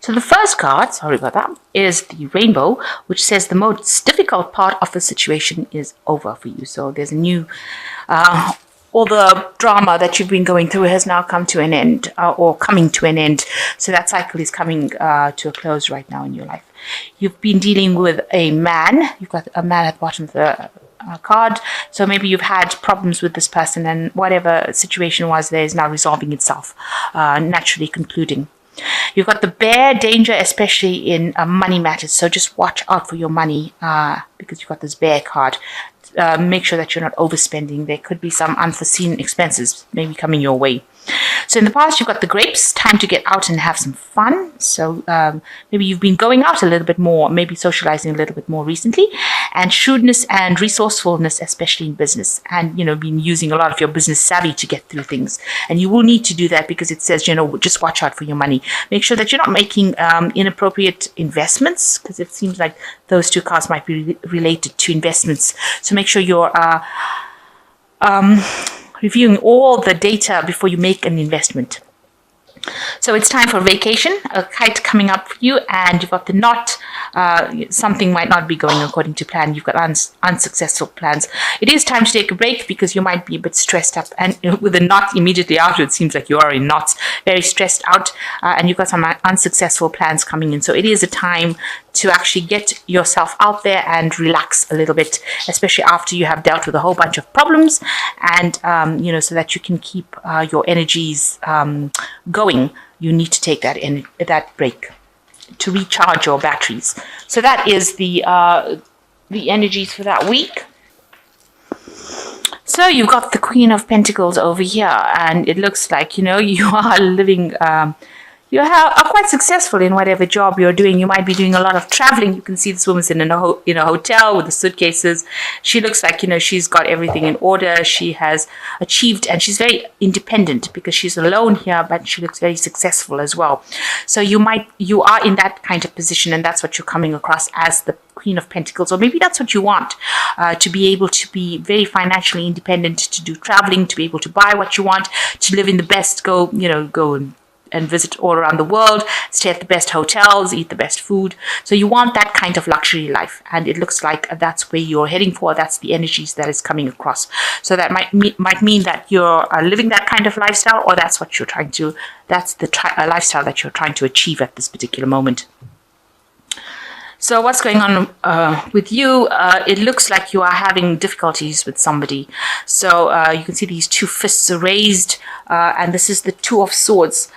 So the first card, sorry about that, is the rainbow, which says the most difficult part of the situation is over for you. So there's a new, all the drama that you've been going through has now come to an end, or coming to an end. So that cycle is coming to a close right now in your life. You've been dealing with a man. You've got a man at the bottom of the card. So maybe you've had problems with this person, and whatever situation was there is now resolving itself, naturally concluding. You've got the bear, danger, especially in money matters. So just watch out for your money, because you've got this bear card. Make sure that you're not overspending. There could be some unforeseen expenses maybe coming your way. So in the past, you've got the grapes, time to get out and have some fun. So maybe you've been going out a little bit more, maybe socializing a little bit more recently. And shrewdness and resourcefulness, especially in business. And, been using a lot of your business savvy to get through things. And you will need to do that because it says, just watch out for your money. Make sure that you're not making inappropriate investments, because it seems like those two cards might be related to investments. So make sure you're reviewing all the data before you make an investment. So it's time for vacation, a kite coming up for you, and you've got the knot. Something might not be going according to plan. You've got unsuccessful plans. It is time to take a break because you might be a bit stressed up, and with the knot immediately after, it seems like you are in knots, very stressed out, and you've got some unsuccessful plans coming in. So it is a time to actually get yourself out there and relax a little bit, especially after you have dealt with a whole bunch of problems, and so that you can keep your energies going. You need to take that break to recharge your batteries. So that is the energies for that week. So you've got the Queen of Pentacles over here, and it looks like you are living. You are quite successful in whatever job you're doing. You might be doing a lot of traveling. You can see this woman's in a hotel with the suitcases. She looks like, she's got everything in order. She has achieved, and she's very independent because she's alone here, but she looks very successful as well. So you are in that kind of position, and that's what you're coming across as the Queen of Pentacles, or maybe that's what you want, to be able to be very financially independent, to do traveling, to be able to buy what you want, to live in the best, go and visit all around the world, stay at the best hotels, eat the best food. So you want that kind of luxury life, and it looks like that's where you're heading for. That's the energies that is coming across. So that might mean that you're living that kind of lifestyle, or that's what you're trying to. That's the lifestyle that you're trying to achieve at this particular moment. So what's going on with you? It looks like you are having difficulties with somebody. So you can see these two fists are raised, and this is the Two of Swords.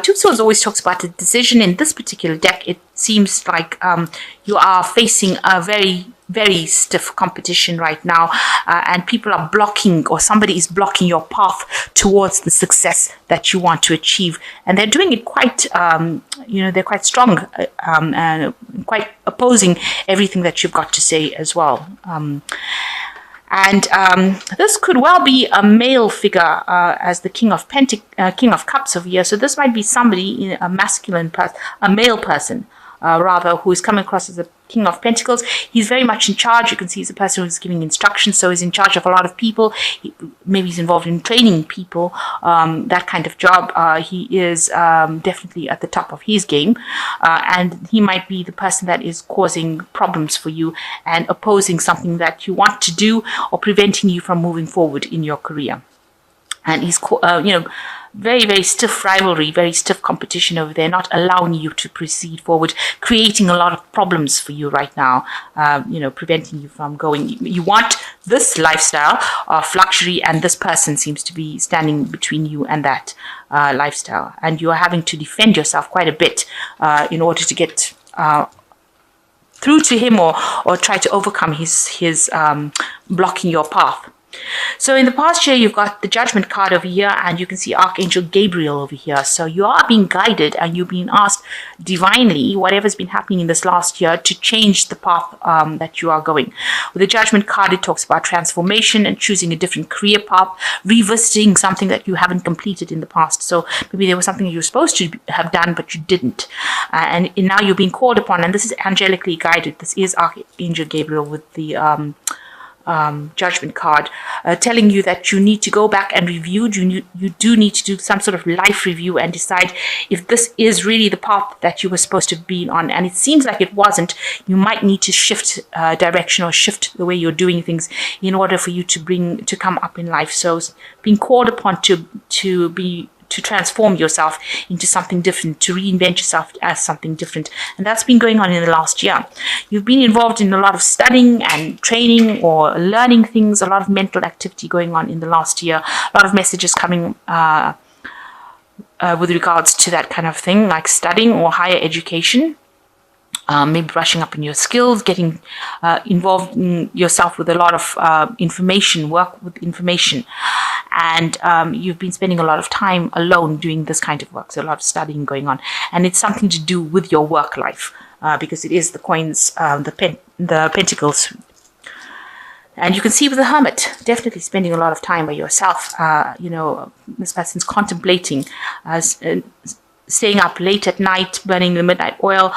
Two of Swords always talks about a decision. In this particular deck, it seems like you are facing a very, very stiff competition right now, and people are blocking, or somebody is blocking your path towards the success that you want to achieve. And they're doing it quite, they're quite strong, and quite opposing everything that you've got to say as well. And this could well be a male figure, as the King of Cups over here. So this might be somebody, a masculine person, a male person, rather, who is coming across as a King of Pentacles. He's very much in charge. You can see he's a person who's giving instructions, so he's in charge of a lot of people. Maybe he's involved in training people, that kind of job. He is definitely at the top of his game, and he might be the person that is causing problems for you and opposing something that you want to do, or preventing you from moving forward in your career. And he's, very, very stiff rivalry, very stiff competition over there, not allowing you to proceed forward, creating a lot of problems for you right now, preventing you from going. You want this lifestyle of luxury, and this person seems to be standing between you and that lifestyle. And you are having to defend yourself quite a bit in order to get through to him, or try to overcome his blocking your path. So in the past year, you've got the Judgment card over here, and you can see Archangel Gabriel over here. So you are being guided, and you're being asked divinely, whatever's been happening in this last year, to change the path that you are going. With the Judgment card, it talks about transformation and choosing a different career path, revisiting something that you haven't completed in the past. So maybe there was something you were supposed to have done, but you didn't. And now you're being called upon, and this is angelically guided. This is Archangel Gabriel with the Judgment card, telling you that you need to go back and review. You do need to do some sort of life review and decide if this is really the path that you were supposed to have been on. And it seems like it wasn't. You might need to shift direction or shift the way you're doing things in order for you to come up in life. So being called upon to transform yourself into something different, to reinvent yourself as something different. And that's been going on in the last year. You've been involved in a lot of studying and training or learning things, a lot of mental activity going on in the last year, a lot of messages coming with regards to that kind of thing, like studying or higher education. Maybe brushing up on your skills, getting involved in yourself with a lot of information, work with information. And you've been spending a lot of time alone doing this kind of work, so a lot of studying going on. And it's something to do with your work life, because it is the coins, the pentacles. And you can see with the Hermit, definitely spending a lot of time by yourself. This person's contemplating, staying up late at night, burning the midnight oil.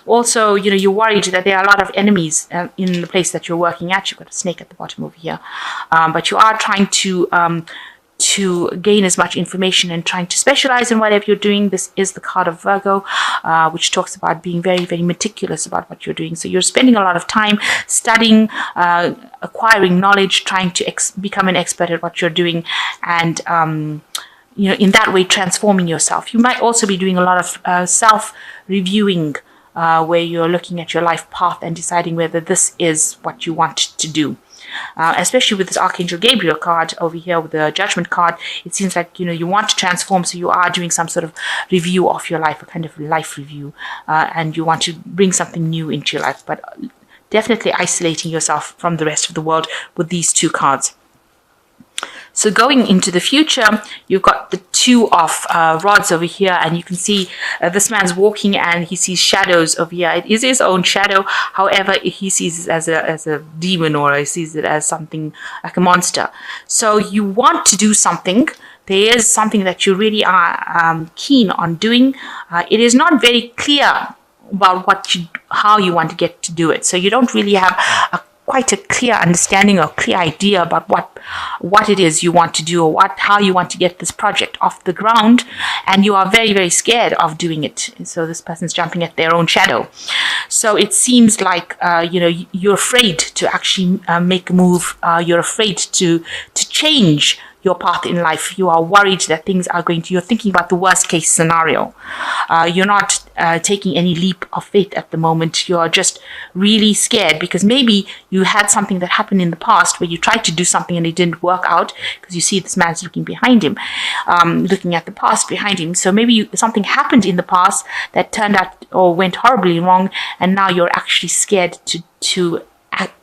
Also, you're worried that there are a lot of enemies in the place that you're working at. You've got a snake at the bottom over here. But you are trying to gain as much information and trying to specialize in whatever you're doing. This is the card of Virgo, which talks about being very, very meticulous about what you're doing. So you're spending a lot of time studying, acquiring knowledge, trying to become an expert at what you're doing, and in that way transforming yourself. You might also be doing a lot of self-reviewing, where you're looking at your life path and deciding whether this is what you want to do. Especially with this Archangel Gabriel card over here with the Judgment card, it seems like you want to transform, so you are doing some sort of review of your life, a kind of life review, and you want to bring something new into your life, but definitely isolating yourself from the rest of the world with these two cards. So going into the future, you've got the Two of Rods over here, and you can see this man's walking and he sees shadows over here. It is his own shadow. However, he sees it as a demon, or he sees it as something like a monster. So you want to do something. There is something that you really are keen on doing. It is not very clear about how you want to get to do it. So you don't really have quite a clear understanding or clear idea about what it is you want to do, or how you want to get this project off the ground, and you are very, very scared of doing it. So this person's jumping at their own shadow. So it seems like you're afraid to actually make a move. You're afraid to change your path in life. You are worried that things are you're thinking about the worst case scenario. You're not taking any leap of faith at the moment. You're just really scared because maybe you had something that happened in the past where you tried to do something and it didn't work out, because you see this man's looking behind him, looking at the past behind him. So maybe something happened in the past that turned out or went horribly wrong, and now you're actually scared to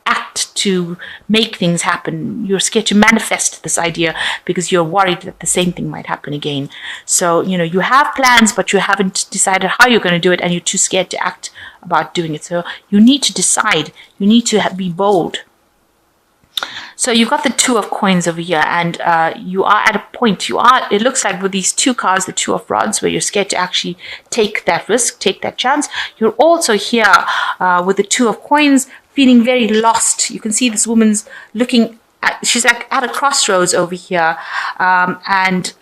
act to make things happen. You're scared to manifest this idea because you're worried that the same thing might happen again. So, you have plans, but you haven't decided how you're going to do it, and you're too scared to act about doing it. So you need to decide. You need to be bold. So you've got the Two of Coins over here, and you are at a point, it looks like with these two cards, the Two of Rods, where you're scared to actually take that risk, take that chance. You're also here with the Two of Coins, feeling very lost. You can see this woman's looking she's like at a crossroads over here, and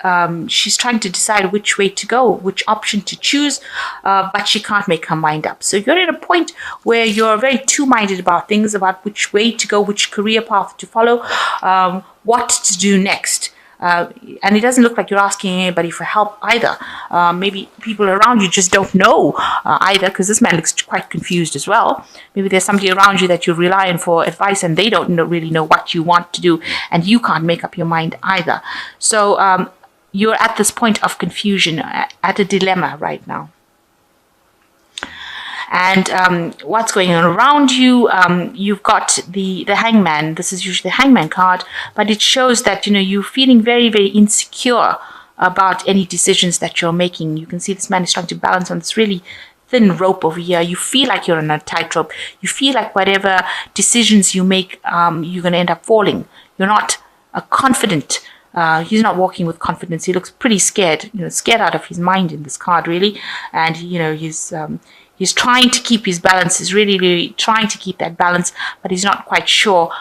she's trying to decide which way to go, which option to choose, but she can't make her mind up. So you're at a point where you're very two-minded about things, about which way to go, which career path to follow, what to do next. And it doesn't look like you're asking anybody for help either. Maybe people around you just don't know either, because this man looks quite confused as well. Maybe there's somebody around you that you rely on for advice, and they don't really know what you want to do, and you can't make up your mind either. So you're at this point of confusion, at a dilemma right now. And what's going on around you, you've got the Hangman. This is usually the Hangman card, but it shows that, you're feeling very, very insecure about any decisions that you're making. You can see this man is trying to balance on this really thin rope over here. You feel like you're on a tightrope. You feel like whatever decisions you make, you're going to end up falling. You're not confident. He's not walking with confidence. He looks pretty scared, scared out of his mind in this card, really. And, He's trying to keep his balance. He's really, really trying to keep that balance, but he's not quite sure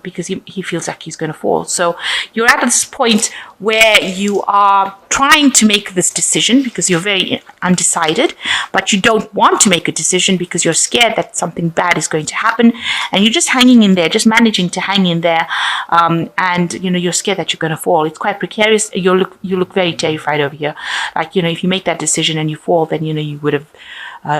because he feels like he's going to fall. So you're at this point where you are trying to make this decision because you're very undecided, but you don't want to make a decision because you're scared that something bad is going to happen, and you're just hanging in there, just managing to hang in there, and you're scared that you're going to fall. It's quite precarious. You look very terrified over here. Like, if you make that decision and you fall, then you would have.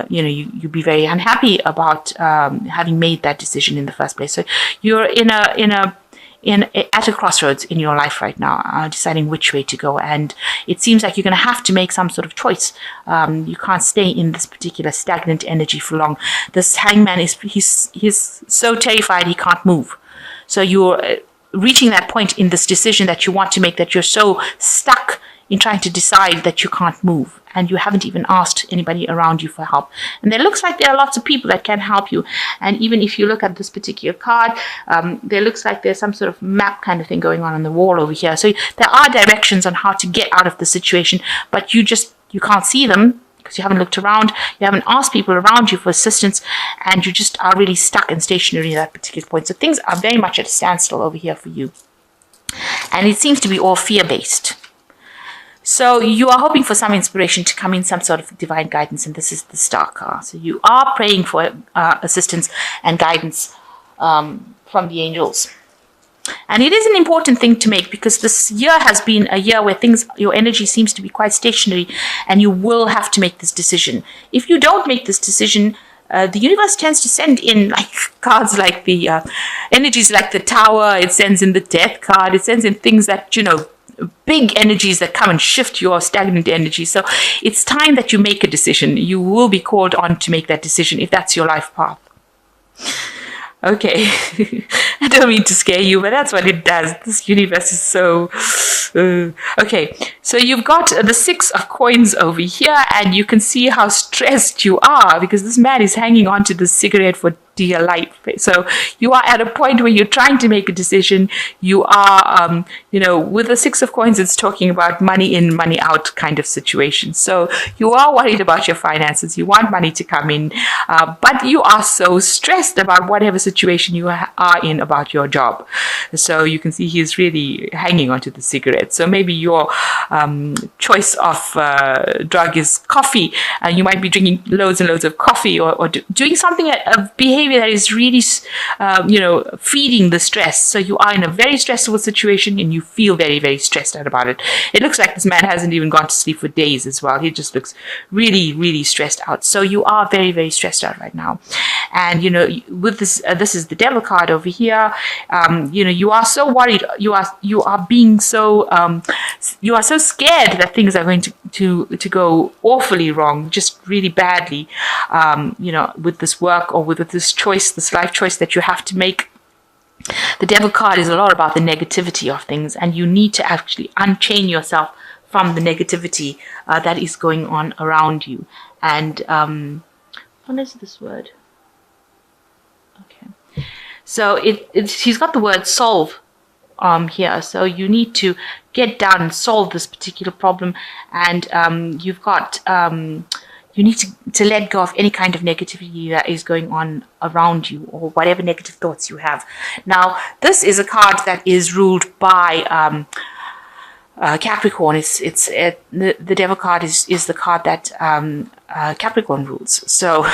You'd be very unhappy about having made that decision in the first place. So you're at a crossroads in your life right now, deciding which way to go, and it seems like you're going to have to make some sort of choice. You can't stay in this particular stagnant energy for long. This hangman he's so terrified he can't move. So you're reaching that point in this decision that you want to make, that you're so stuck in trying to decide that you can't move, and you haven't even asked anybody around you for help. And there looks like there are lots of people that can help you. And even if you look at this particular card, there looks like there's some sort of map kind of thing going on the wall over here. So there are directions on how to get out of the situation, but you can't see them because you haven't looked around, you haven't asked people around you for assistance, and you just are really stuck and stationary at that particular point. So things are very much at a standstill over here for you. And it seems to be all fear-based. So you are hoping for some inspiration to come in, some sort of divine guidance, and this is the Star card. So you are praying for assistance and guidance from the angels. And it is an important thing to make, because this year has been a year where your energy seems to be quite stationary, and you will have to make this decision. If you don't make this decision, the universe tends to send in cards like the energies like the Tower. It sends in the Death card. It sends in things that, big energies that come and shift your stagnant energy. So it's time that you make a decision. You will be called on to make that decision if that's your life path. Okay, I don't mean to scare you, but that's what it does. This universe is so... Okay, so you've got the 6 of coins over here, and you can see how stressed you are because this man is hanging on to the cigarette for dear life. So you are at a point where you're trying to make a decision. You are, with the 6 of coins, it's talking about money in, money out kind of situation. So you are worried about your finances. You want money to come in, but you are so stressed about whatever situation you are in about your job. So you can see he's really hanging onto the cigarette. So maybe your choice of drug is coffee, and you might be drinking loads and loads of coffee, or doing something, a behavior that is really, feeding the stress. So you are in a very stressful situation, and you feel very, very stressed out about it. It looks like this man hasn't even gone to sleep for days as well. He just looks really, really stressed out. So you are very, very stressed out right now. And, with this is the Devil card over here. You are so worried. You are being so, you are so scared that things are going to go awfully wrong, just really badly, with this work or with this choice, this life choice that you have to make. The Devil card is a lot about the negativity of things, and you need to actually unchain yourself from the negativity that is going on around you. And what is this word? Okay, so he's got the word solve here. So you need to get down and solve this particular problem, and you've got you need to let go of any kind of negativity that is going on around you, or whatever negative thoughts you have. Now, this is a card that is ruled by Capricorn. The Devil card is the card that Capricorn rules. So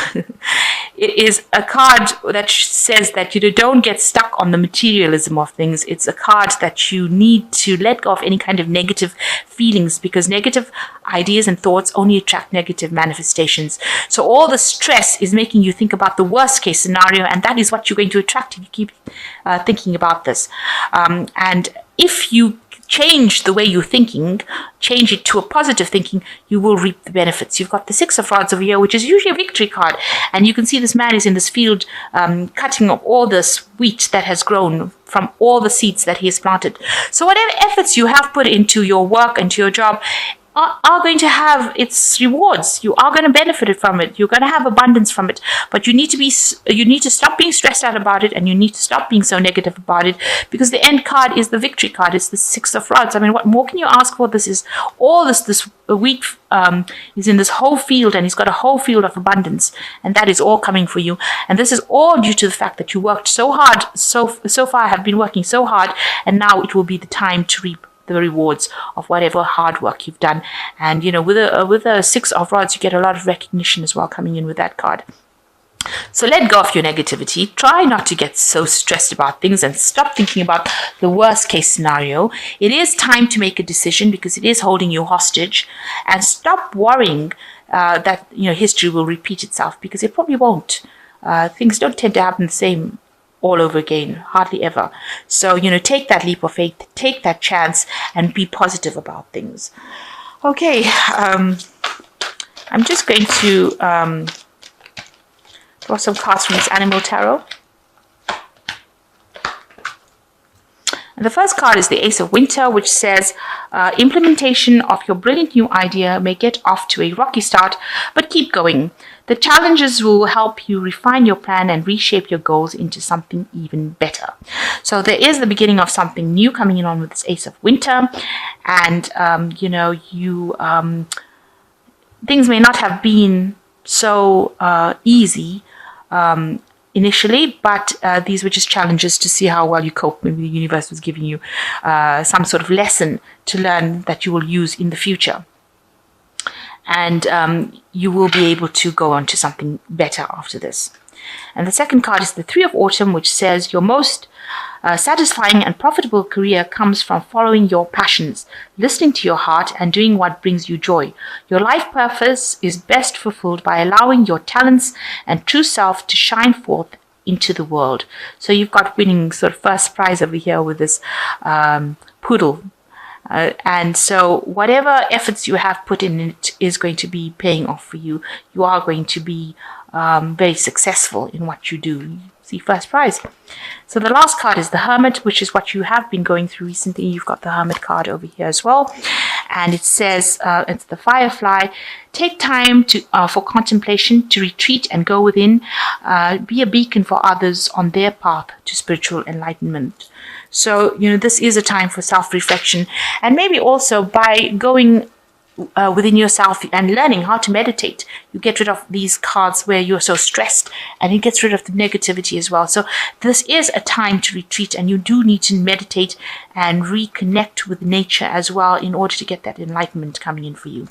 it is a card that says that you don't get stuck on the materialism of things. It's a card that you need to let go of any kind of negative feelings, because negative ideas and thoughts only attract negative manifestations. So all the stress is making you think about the worst case scenario, and that is what you're going to attract if you keep thinking about this. And if you change the way you're thinking, change it to a positive thinking, you will reap the benefits. You've got the 6 of Rods over here, which is usually a victory card. And you can see this man is in this field cutting up all this wheat that has grown from all the seeds that he has planted. So whatever efforts you have put into your work and to your job, are going to have its rewards. You are going to benefit from it. You're going to have abundance from it. But you need to stop being stressed out about it, and you need to stop being so negative about it, because the end card is the victory card. It's the Six of Rods. I mean, what more can you ask for? This is all this week is in this whole field, and he's got a whole field of abundance, and that is all coming for you. And this is all due to the fact that you worked so hard, so far have been working so hard, and now it will be the time to reap the rewards of whatever hard work you've done. And with a Six of Rods, you get a lot of recognition as well coming in with that card. So let go of your negativity. Try not to get so stressed about things, and stop thinking about the worst case scenario. It is time to make a decision, because it is holding you hostage. And stop worrying that history will repeat itself, because it probably won't. Things don't tend to happen the same all over again, hardly ever. So take that leap of faith, take that chance, and be positive about things. Okay, I'm just going to draw some cards from this Animal Tarot. And the first card is the Ace of Winter, which says, implementation of your brilliant new idea may get off to a rocky start, but keep going. The challenges will help you refine your plan and reshape your goals into something even better. So there is the beginning of something new coming in on with this Ace of Winter. And, things may not have been so easy initially, but these were just challenges to see how well you cope. Maybe the universe was giving you some sort of lesson to learn that you will use in the future. And you will be able to go on to something better after this. And the second card is the Three of Autumn, which says your most satisfying and profitable career comes from following your passions, listening to your heart, and doing what brings you joy. Your life purpose is best fulfilled by allowing your talents and true self to shine forth into the world. So you've got winning sort of first prize over here with this poodle. And so whatever efforts you have put in it is going to be paying off for you. You are going to be very successful in what you do. See, first prize. So the last card is the Hermit, which is what you have been going through recently. You've got the Hermit card over here as well. And it says, it's the Firefly. Take time for contemplation, to retreat and go within. Be a beacon for others on their path to spiritual enlightenment. So, this is a time for self-reflection. And maybe also by going within yourself and learning how to meditate, you get rid of these cards where you're so stressed, and it gets rid of the negativity as well. So this is a time to retreat, and you do need to meditate and reconnect with nature as well in order to get that enlightenment coming in for you.